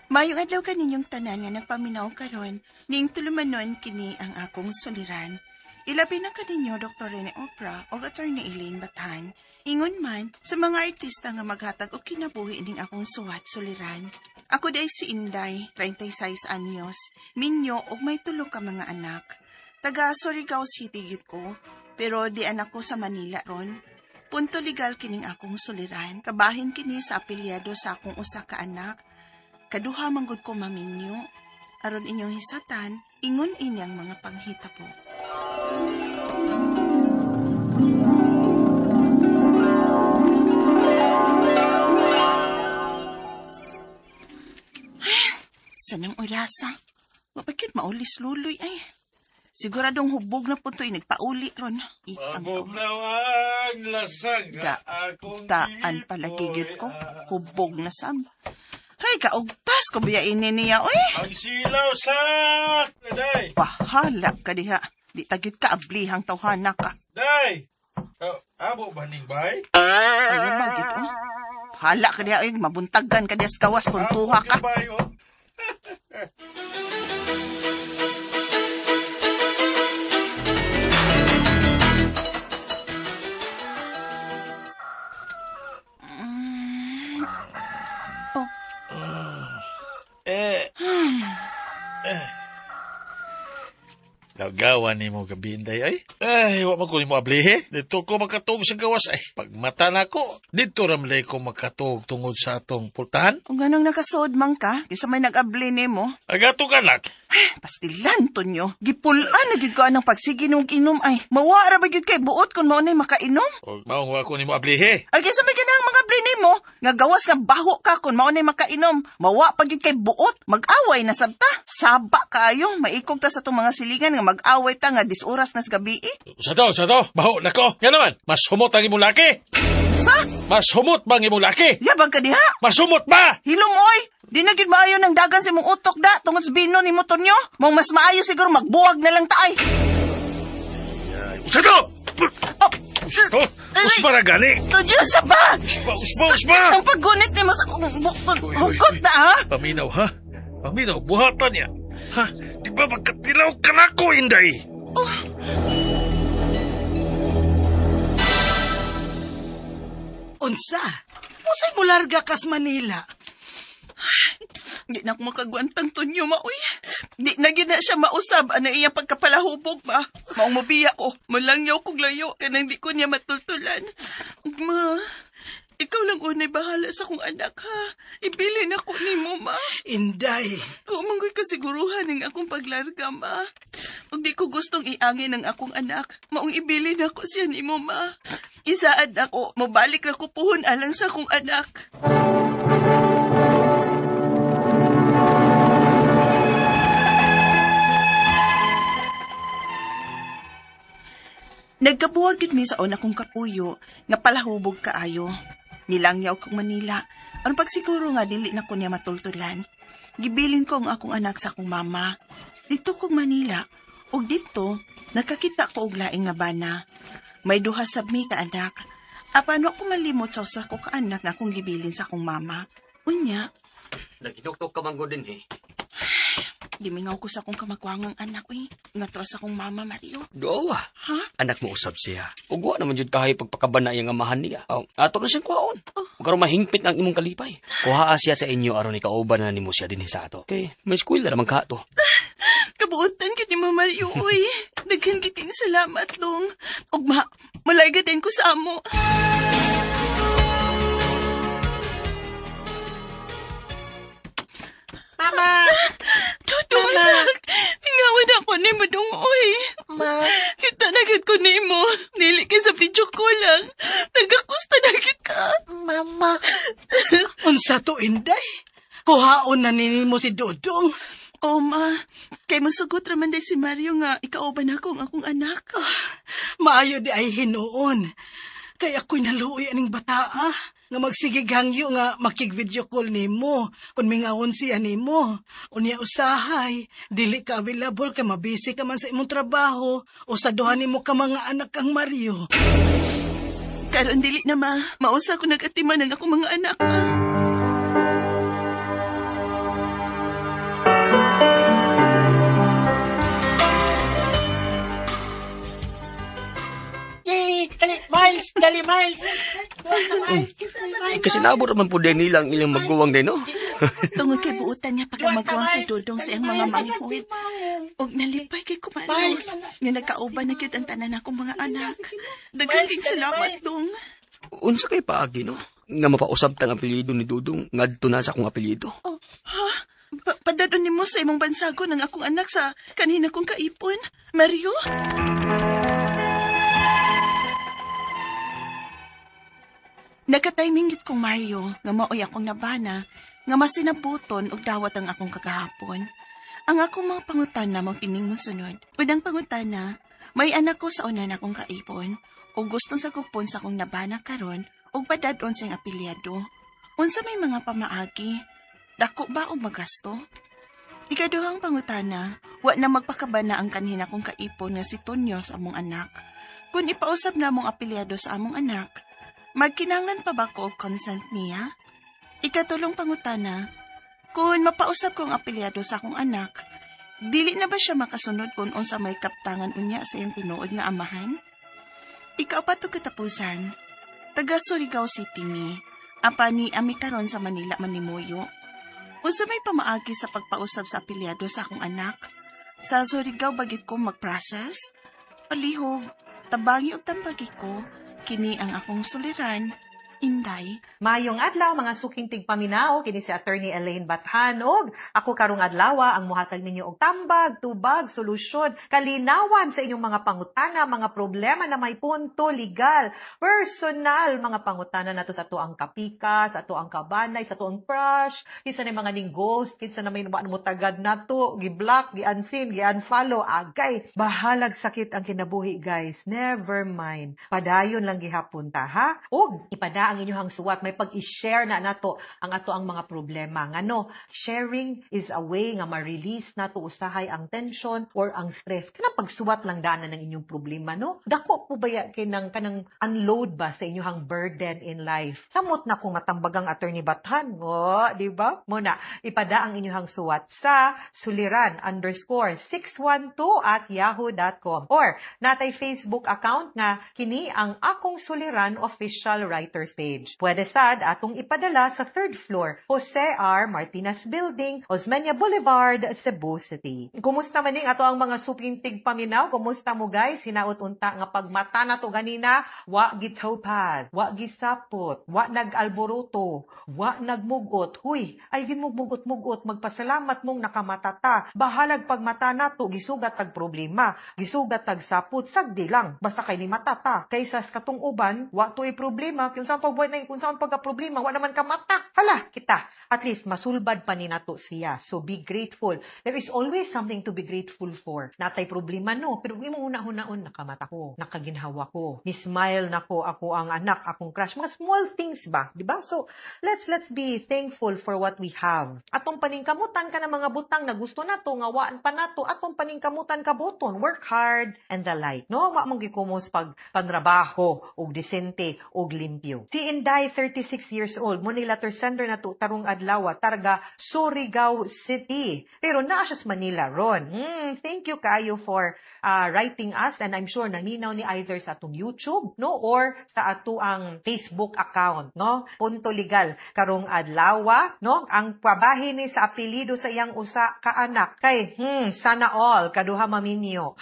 Mayong adlaw kaninyong tanan nga nagpaminaw karon, ning tulumanon kini ang akong suliran. Ilabi na kaninyo Dr. Rene Opra o Attorney Elaine Batan. Ingon man sa mga artista nga maghatag o kinabuhi ning akong suwat suliran. Ako day si Inday, 36 anyos, minyo og may tulo ka mga anak. Taga Surigao City gyud ko, pero di anak ko sa Manila ron. Punto legal kining akong suliran, kabahin kini sa apelyado sa akong usa ka anak. Kaduha manggod ko maminyo, aron inyong hisatan, ingon inyang mga panghita po. Sanang ulasa, mapakit maulis luloy ay. Siguradong hubog na po ito'y nagpauli ron. Mabog na ang lasag. Daan palagigid ko, hubog na sab. Hay, kaugtas ko biyain niya, oy. Ang silaw sa Day. Bahala ka diha. Di tagit ka ablihang tawhana ka. Day! Abo ba ning bay? Ayaw magit, oh. Bahala ka diha, oy. Mabuntagan ka diha sa kawas, tuntuha ka. Gagawa ni mo gabi, Inday, ay. Ay, wa man ko ni mo ablihe. Dito ko makatug sa gawas, ay. Pag mata na ko, dito ramlay ko makatug tungod sa atong pultahan. Kung ganong nakasod man ka, kisa may nag-abli ni mo. Agato ka, anak. Pastilan to nyo. Gipulaan na gid ko anong pagsige nung inom ay. Mawara ba gid kay buot kung mao nay makainom? O maong wa ko ni mo ablihe. Ay kisa may ganang mga abli nimo, nga gawas nga baho ka kun mao nay makainom. Mawa pa gid kay buot, mag-away na sabta. Saba kayo, maikog ta sa tong mga silingan nga mag-away ta nga 10 oras na sa gabi. Sa to, baho na ko. Yan naman, mas humot ang imong laki. Sa? Mas humot bang imong laki? Yabag ka diha? Mas humot ba? Hilom oy! Di na gid maayo ng dagan sa mong utok da tungod sa bino ni motor nyo. Mong mas maayo siguro magbuwag na lang taay. Sa to! Gusto? Usba na gani. Tudyo sa ba? Usba! Ang paggunit ni mo sa hukot na ha? Paminaw, ha? Paminaw, buhatan niya. Ha? Di ba magkatilaw ka na ko, Inday? Unsa? Usay mo larga kas Manila? Di na ako makagwantang tunyo, maoy. Di na gina siya mausab, ano iyang pagkapalahubog ba? Maong mabiya ko, malangyaw kong layo, kanang di ko niya matultulan. Ma, ikaw lang unay bahala sa kong anak, ha? Ibilin ako ni mo, ma. Inday. Umanggoy kasiguruhan ng akong paglarga, ma. Kung di ko gustong iangin ng akong anak, maong ibilin ako siya ni mo, ma. Isaad ako, mabalik na ko puhon alang sa akong anak. Nagkabuwag gid mi sa una kong kapuyo, nga palahubog kaayo. Nilangyaw kong Manila, ang pagsiguro nga dili na ko niya matultulan. Gibilin ko ang akong anak sa akong mama. Dito kong Manila, ug dito, nakakita ko og laing nga bana. May duha sab mi ka anak. Apano ako malimot sa usa ko ka anak nga akong gibilin sa akong mama? Unya. Naghituktok ka man din, eh. Gimingaw ko sa akong kamagwangang anak, eh. Nga sa akong mama, Mario. Dowa. Ha? Anak mo usab siya. Ugwa naman jud kahay pagpakabana iyang amahan niya. Ato na siyang kuhaon. Karon mahingpit ang imong kalipay. Kuhaa siya sa inyo aron ikauban na nimo siya dinhi sa ato. Okay, may school na naman ka to. Kabuotan ka ni Mama Mario, uy. Daghan kiting salamat, dong. Ug malayga din ko sa amo. Mama! Dudong, anak. Hingawan ako ni mo, dong, uy. Ma? Kita nagit ko ni mo. Nili ka sa video ko lang. Nagakusta nagit ka. Mama! Unsa to, Inday? Kuhaon na nini mo si Dudong. O, ma. Kay masugot raman day si Mario nga ikauban ako ang akong anak. Maayo di ay hinuon. Kay ako'y naluoy aning bataa. Nga magsigigangyo nga makig-video call nimo. Kung mingawon siya nimo. Unya usahay. Dili ka available kay mabisi ka man sa imong trabaho. O sa duha nimo ka mga anak kang Mario. Karon dili na, ma. Mausa ko nag-atiman ng akong mga anak, ma. Dali, Miles. Kasi nabot naman po din nila ang ilang magguwang din, no? Tungod kay buutan niya pagkamagawang si Dudong sa iyang mga manghod. Og nalipay kay kumanos. Nga nagkauban na gyud ang tanan akong mga anak. Daghang kayong salamat, Dong. Unsa kay paagi, no? Nga mapausab tang apelyido ni Dudong, ngadto na sa akong apelyido. Oh, ha? Padadon ni mo sa imong bansago ng akong anak sa kanina kong kaipon. Mario? Nakatiming gid kong Mario, nga maoy akong nabana, nga masinabuton og dawat ang akong kakahapon. Ang akong mga pangutana mo kining mosunod. Unang pangutana, may anak ko sa una na akong kaipon, o gustong sagupon sa akong nabana karon, o padadon sa iyang apelyado. Unsa may mga pamaagi? Dako ba o magasto? Ikaduhang pangutana, wa na magpakabana ang kanina kong kaipon nga si Tonyo sa among anak. Kung ipausab na among apelyado sa among anak, magkinanglan pa ba ko og consent niya? Ikatulong pangutana, kung mapausab ko ang apelyado sa akong anak, dili na ba siya makasunod kung unsa may kaptangan unya sa iyang tinuod nga amahan? Ikaapat og katapusan, taga Surigao City mi, apani ami karon sa Manila Manimuyo. Unsa may pamaagi sa pagpausab sa apelyado sa akong anak? Sa Surigao bagid ko mag-process? Palihog, tabangi og tambagi ko, kini ang akong suliran, Inday. Mayong adlaw mga suking tigpaminaw kini si Attorney Elaine Bathanog. Ako karong adlaw ang muhatag ninyo og tambag, tubag, solusyon, kalinawan sa inyong mga pangutana, mga problema na may punto legal, personal, mga pangutana nato sa tuang kapika, sa tuang kabanay, sa tuang crush, kinsa na mga ning ghost, kinsa na may mo tagad nato, gi-block, gi-unseen, gi-unfollow, agay. Bahalag sakit ang kinabuhi, guys. Never mind. Padayon lang gihapon ta, ha? Og ipada ang inyong suwat, may pag-i-share na nato ang ato ang mga problema. Ngano, sharing is a way nga ma-release nato usahay ang tension or ang stress. Kanang pagsuwat lang dana ng inyong problema, no? Dako po ba kanang unload ba sa inyong burden in life? Samot na kung matambagang Attorney Bathan, di ba? Muna, ipada ang inyong suwat sa suliran_612@yahoo.com or natay Facebook account nga kini ang Akong Suliran Official Writers page. Pwede sad atong ipadala sa 3rd floor, Jose R. Martinez Building, Osmeña Boulevard, Cebu City. Kumusta maning ato ang mga suping tigpaminaw? Kumusta mo guys? Hinaot unta nga pagmata na to ganina, wa gitopaz, wa gisapot, wa nag-alboruto, wa nagmugot. Huy, ay ginmugmugot-mugot, magpasalamat mong nakamatata. Bahalag pagmata na to, gisugat tag problema, gisugat tag sapot, sagdi lang, basta kay ni matata. Kaysa sa katong uban, wa to'y problema, kung saan pagbuhay na kung saan pagka-problema, wa naman ka mata. Hala, kita. At least, masulbad pa ni nato siya. So, be grateful. There is always something to be grateful for. Natay problema, no? Pero mo una-hunaon, nakamata ko, nakaginhawa ko, ni-smile na ko, ako ang anak, akong crush. Mga small things ba? Diba? So, let's be thankful for what we have. Atong paningkamutan ka ng mga butang na gusto nato, nga waan pa nato, atong paningkamutan ka buton, work hard, and the like. No? Wa mong gikumos pag panrabaho, og disente, og limpyo. Si Inday, 36 years old, mo ni letter sender na to tarong adlaw, targa Surigao City. Pero naa siya sa Manila ron. Thank you kayo for writing us, and I'm sure naninaw ni either sa atong YouTube, no, or sa ato ang Facebook account, no. Punto legal karong adlaw, no, ang pabahin ni sa apelyido sa iyang usa ka anak kay sana all kaduha maminyo.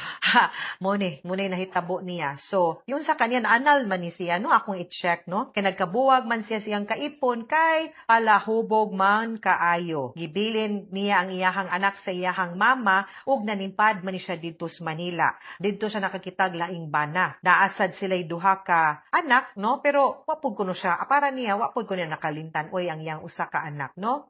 Mo ni nahitabo niya. So, yun sa kanya anal man ni siya, no, akong i-check, no. Kay nagkabuwag man siya siyang kaipon kay palahubog man kaayo. Gibilin niya ang iyahang anak sa iyahang mama ug nanimpad man ni siya dito sa Manila. Dito siya nakakitag laing bana. Naasad sila'y duha ka anak, no, pero wapod kuno siya. Para niya wapod kuno nakalintan oy ang iyang usa ka anak, no.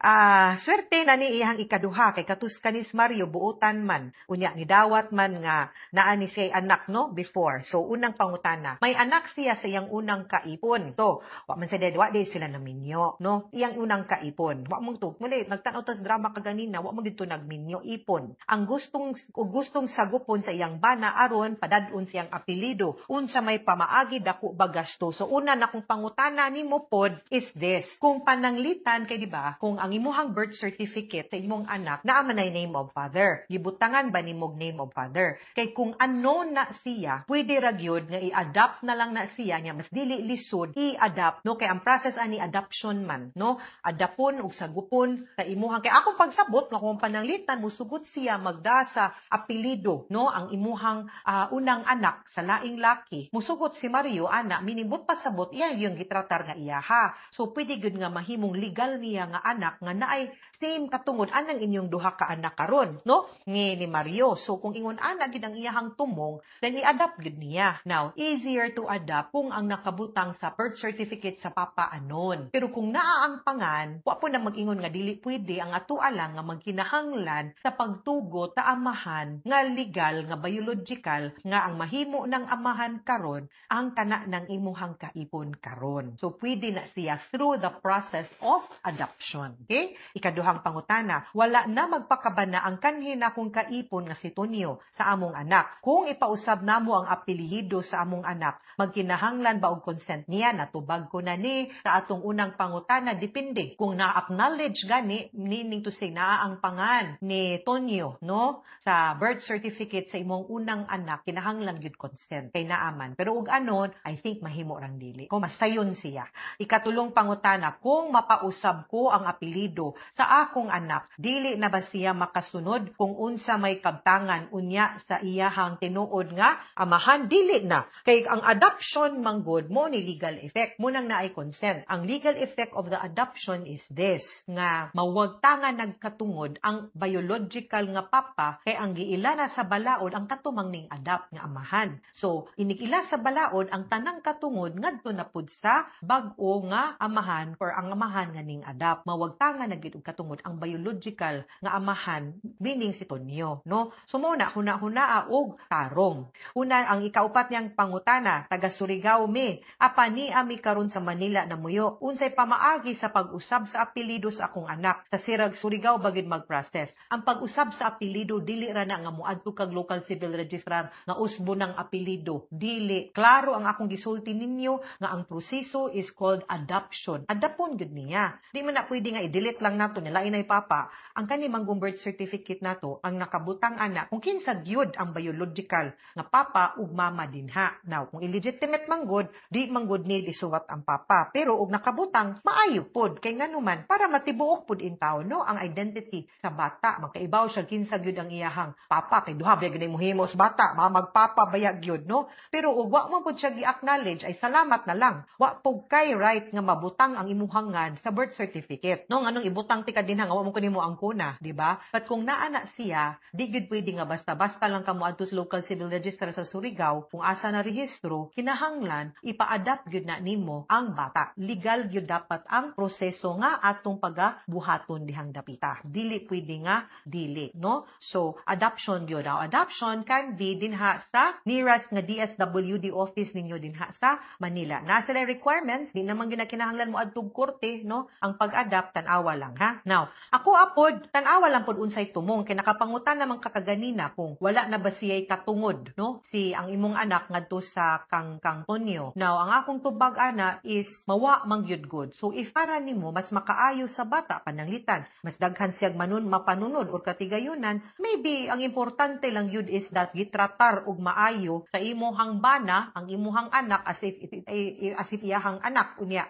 Swerte na ni iyang ikaduha kay katus kanis Mario buutan man. Unya ni dawat man nga naa ni siya anak, no, before. So unang pangutana, may anak siya sa iyang unang kaipon. To, wa man sila naminyo, no? Iyang unang kaipon. Wa mong to, muli, nagtanaw tas drama kaganina, wa mong dito nagminyo ipon. Ang gustong sagupon sa iyang bana aron padadun siyang apelido. Unsa may pamaagi dako ba gasto. So una na kung pangutana nimo pod is this. Kung pananglitan kay di ba, kung ang imuhang birth certificate sa imong anak naa man ay name of father, gibutangan ba nimog name of father? Kay kung unknown na siya, pwede ra gyud nga i-adapt na lang na siya nya mas dili lisod i-adapt, no? Kay ang process ani adoption man, no? Adapon ug sagupon sa imuhang kay akong pagsabot nga kung pananglitan musugot siya magda sa apelido, no? Ang imuhang unang anak sa laing laki musugot si Mario ana minibot pasabot iya yung gitratar nga iyaha. So pwede gyud nga mahimong legal niya nga anak nga naay same katungod anang inyong duha ka anak karon, no? Ni Mario. So kung ingon ana gid ang iyahang tumong, then i-adapt gid niya. Now, easier to adapt kung ang nakabutang sa birth certificate sa papa anon. Pero kung naa ang pangan, wa po na mag-ingon nga dili pwede ang atoa lang nga magkinahanglan sa pagtugot sa amahan nga legal nga biological nga ang mahimo ng amahan karon ang kana ng imuhang kaipon karon. So pwede na siya through the process of adoption. Okay? Ikaduhang pangutana, wala na magpakabana ang kanhin akong kaipon nga si Tonyo sa among anak. Kung ipausab namo ang apelyido sa among anak, magkinahanglan ba og consent niya natubag ko na ni sa atong unang pangutana depende kung na-acknowledge gani meaning to say naa ang pangan ni Tonyo no sa birth certificate sa imong unang anak kinahanglan gyud consent kay naaman pero ug anon I think mahimo rang dili kung masayon siya. Ikatulong pangutana, kung mapausab ko ang apelyido sa akong anak dili na ba siya makasunod kung unsa may kabtangan unya sa iyahang tinuod nga amahan dili na kay ang adoption manggod mo ni legal effect mo nang naay consent. Ang legal effect of the adoption is this nga mawagtangan nagkatungod ang biological nga papa kay ang giila na sa balaod ang katumang ning adopt nga amahan. So inikila sa balaod ang tanang katungod ngadto na pud sa bag-o nga amahan or ang amahan nga ning adopt. Mawagtangan na gid og katungod ang biological nga amahan meaning si Tonyo no. So mo na huna-hunaa og tarong. Una ang ikaupat niyang pangutana, taga Surigao mi, apa ni ami karon sa Manila na muyo. Unsay pamaagi sa pag-usab sa apelyido sa akong anak sa Sirag Surigao bagid mag-process. Ang pag-usab sa apelyido dili ra na nga moadto kag local civil registrar nga usbo ng apelyido. Dili. Klaro ang akong gisulti ninyo nga ang proseso is called adoption. Adapon gud niya. Di man na pwede nga i-delete lang nato nila inay papa. Ang kani manggong birth certificate nato ang nakabutang anak kung kinsa gyud ang biological nga papa ug mama dinha. Now, kung illegitimate manggod, di manggod need isuwat ang papa. Pero ug nakabutang, maayo pod kay nganuman para matibuok pod in taon no ang identity sa bata. Magkaibaw siya kinsa gyud ang iyahang papa kay duha ba gyud mohimo sa bata, magpapa baya gyud no. Pero ug wa man pod siya gi-acknowledge ay salamat na lang. Wa pod kay right nga mabutang ang imuhangan sa birth certificate. No nganong ibutang ti kadinha nga wa mo kunimo ang kuna, di ba? But kung naa na siya, di gyud pwede nga basta-basta lang kamo adto sa local civil register sa Surigao kung asa na rehistro, kinahanglan ipa-adapt gyud na nimo ang bata. Legal gyud dapat ang proseso nga atong pagabuhaton dihang dapita. Dili pwede nga dili, no? So, adoption gyud. Now, adoption can be dinha sa nearest nga DSWD office ninyo dinha sa Manila. Na sila requirements, di naman gyud na kinahanglan mo adtong korte, no? Ang pag-adapt tanawa lang ha. Now, ako apod tanawa lang pod unsay tumong kay nakapangutan namang kakaganina kung wala na ba siya'y katungod, no? Si ang imong anak ngadto sa Kang Tonyo. Now, ang akong tubag ana is mawa mangyud good. So if para nimo mas makaayo sa bata pananglitan, mas daghan siyag mapanunod or katigayunan, maybe ang importante lang yun is that gitratar og maayo sa imuhang bana, ang imuhang anak as if iyahang anak unya.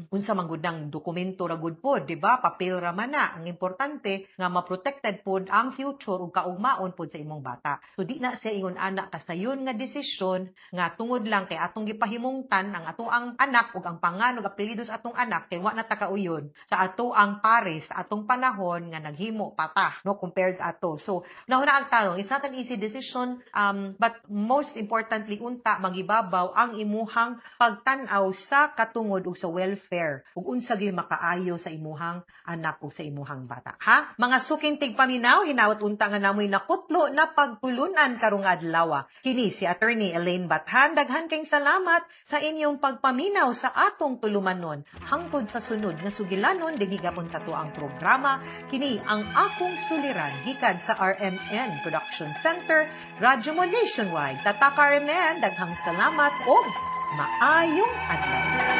Unsa man gud nang dokumento ra gud pod, di ba? Papel ra man na. Ang importante nga ma-protected pod ang future ug kaugmaon pod sa imong bata. So di na siya ingon anak kasayon nga desisyon nga tungod lang kay atong gipahimungtan ang ato ang anak ug ang pangan ug apelyido sa atong anak kay wa na takauyon sa ato ang pares sa atong panahon nga naghimo pata no compared ato. So nahuna ang tanong, it's not an easy decision but most importantly unta magibabaw ang imuhang pagtan-aw sa katungod ug sa welfare ug unsa gyud makaayo sa imuhang anak ug sa imuhang bata. Ha? Mga suking tigpaminaw, hinaut unta nga namoy nakutlo na pagtulunan karong adlaw. Kini si Attorney Elaine Bathan. Daghan kayong salamat sa inyong pagpaminaw paminaw sa atong tulumanon hangtod sa sunod nga sugilanon dinhi gapon sa tuang programa. Kini ang akong suliran gikan sa RMN Production Center, Radyo Mo Nationwide. Tataka RMN, daghang salamat o maayong adlaw.